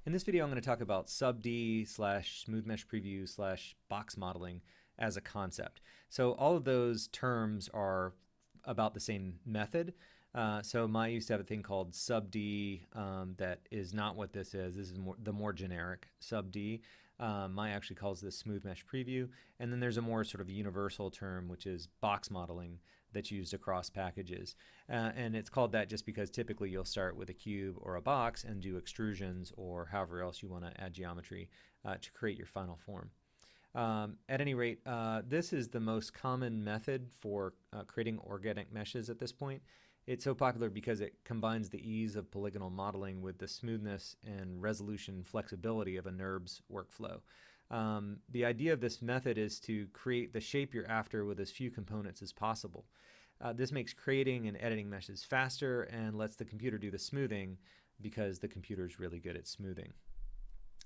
In this video, I'm going to talk about subD slash smooth mesh preview slash box modeling as a concept. So all of those terms are about the same method. So I used to have a thing called subD that is not what this is. This is the more generic subD. My actually calls this smooth mesh preview. And then there's a more sort of universal term, which is box modeling, that's used across packages. And it's called that just because typically you'll start with a cube or a box and do extrusions or however else you want to add geometry to create your final form. At any rate, this is the most common method for creating organic meshes at this point. It's so popular because it combines the ease of polygonal modeling with the smoothness and resolution flexibility of a NURBS workflow. The idea of this method is to create the shape you're after with as few components as possible. This makes creating and editing meshes faster and lets the computer do the smoothing because the computer is really good at smoothing.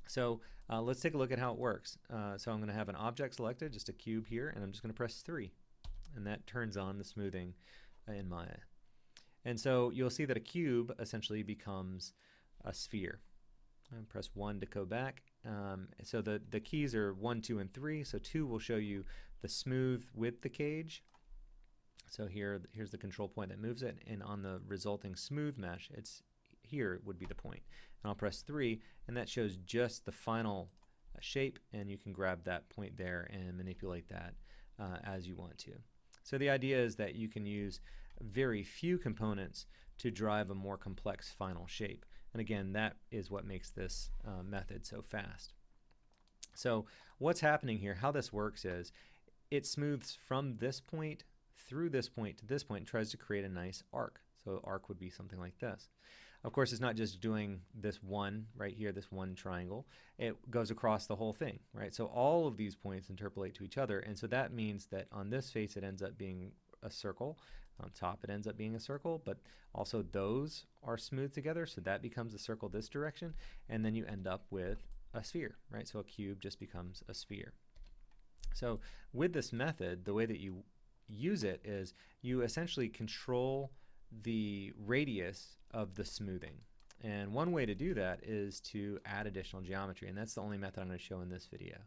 So let's take a look at how it works. So I'm going to have an object selected, just a cube here, and I'm just going to press 3. And that turns on the smoothing in Maya. And so you'll see that a cube essentially becomes a sphere. And press 1 to go back. So the keys are 1, 2, and 3. So 2 will show you the smooth with the cage. So here's the control point that moves it, and on the resulting smooth mesh, it's here would be the point. And I'll press 3, and that shows just the final shape, and you can grab that point there and manipulate that as you want to. So the idea is that you can use very few components to drive a more complex final shape. And again, that is what makes this method so fast. So what's happening here, how this works is it smooths from this point through this point to this point and tries to create a nice arc. So arc would be something like this. Of course, it's not just doing this one right here, this one triangle. It goes across the whole thing, right? So all of these points interpolate to each other, and so that means that on this face it ends up being a circle. On top it ends up being a circle, but also those are smooth together, so that becomes a circle this direction, and then you end up with a sphere, right? So a cube just becomes a sphere. So with this method, the way that you use it is you essentially control the radius of the smoothing. And one way to do that is to add additional geometry, and that's the only method I'm going to show in this video.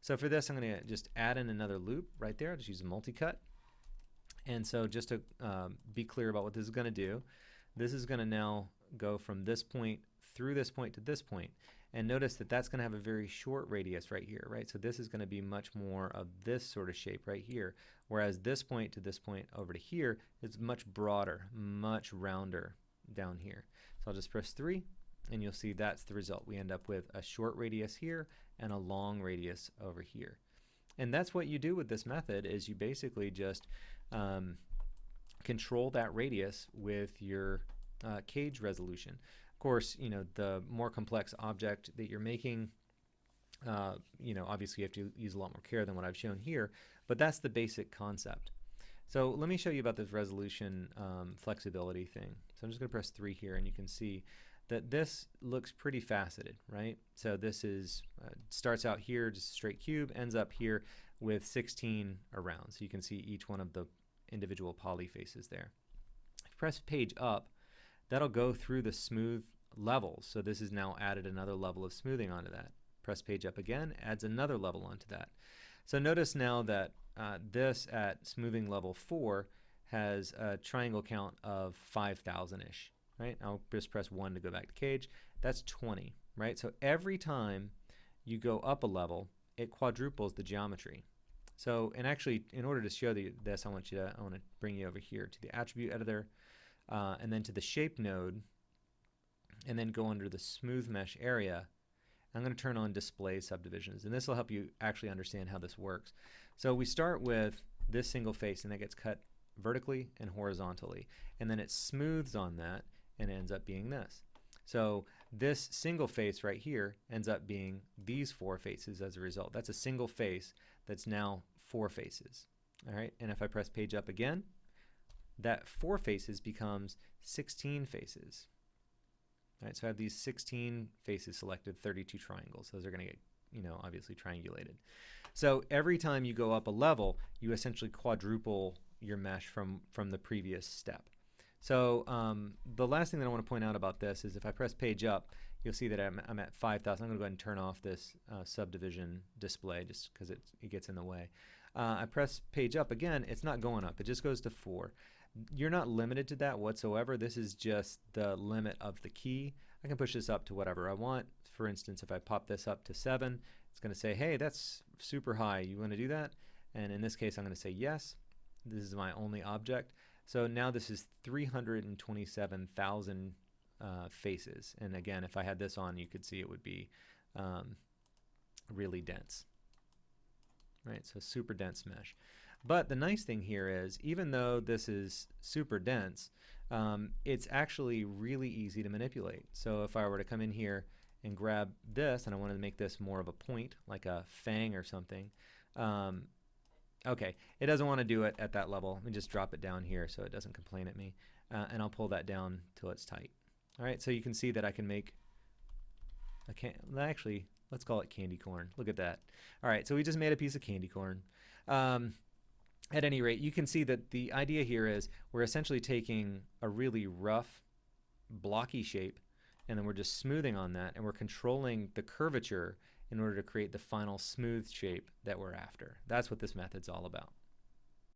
So for this, I'm going to just add in another loop right there. Just use a multi-cut. And so just to be clear about what this is going to do, this is going to now go from this point through this point to this point. And notice that that's going to have a very short radius right here, right? So this is going to be much more of this sort of shape right here, whereas this point to this point over to here is much broader, much rounder down here. So I'll just press 3, and you'll see that's the result. We end up with a short radius here and a long radius over here. And that's what you do with this method is you basically just control that radius with your cage resolution. Of course, you know, the more complex object that you're making, you know, obviously you have to use a lot more care than what I've shown here, but that's the basic concept. So let me show you about this resolution flexibility thing. So I'm just going to press 3 here, and you can see that this looks pretty faceted, right? So this is starts out here, just a straight cube, ends up here with 16 around. So you can see each one of the individual poly faces there. If you press page up, that'll go through the smooth levels. So this has now added another level of smoothing onto that. Press page up again, adds another level onto that. So notice now that this at smoothing level 4 has a triangle count of 5,000-ish, right? I'll just press 1 to go back to cage. That's 20, right? So every time you go up a level, it quadruples the geometry. So, and actually, in order to show this, I want to bring you over here to the attribute editor, and then to the shape node, and then go under the smooth mesh area. I'm going to turn on display subdivisions, and this will help you actually understand how this works. So we start with this single face, and that gets cut vertically and horizontally, and then it smooths on that and it ends up being this. So this single face right here ends up being these 4 faces as a result. That's a single face that's now 4 faces. All right, and if I press page up again, that 4 faces becomes 16 faces. All right, so I have these 16 faces selected, 32 triangles. Those are going to get, you know, obviously triangulated. So every time you go up a level, you essentially quadruple your mesh from the previous step. So the last thing that I want to point out about this is if I press page up, you'll see that I'm at 5,000. I'm going to go ahead and turn off this subdivision display just because it gets in the way. I press page up again, it's not going up, it just goes to 4. You're not limited to that whatsoever. This is just the limit of the key. I can push this up to whatever I want. For instance, if I pop this up to 7, it's going to say, hey, that's super high. You want to do that? And in this case, I'm going to say yes. This is my only object. So now this is 327,000 faces. And again, if I had this on, you could see it would be really dense. Right, so super dense mesh. But the nice thing here is, even though this is super dense, it's actually really easy to manipulate. So if I were to come in here and grab this, and I wanted to make this more of a point, like a fang or something, okay, it doesn't want to do it at that level. Let me just drop it down here so it doesn't complain at me, and I'll pull that down till it's tight. All right, so you can see that I can make actually, let's call it candy corn. Look at that. All right, so we just made a piece of candy corn. At any rate, you can see that the idea here is we're essentially taking a really rough, blocky shape, and then we're just smoothing on that, and we're controlling the curvature in order to create the final smooth shape that we're after. That's what this method's all about.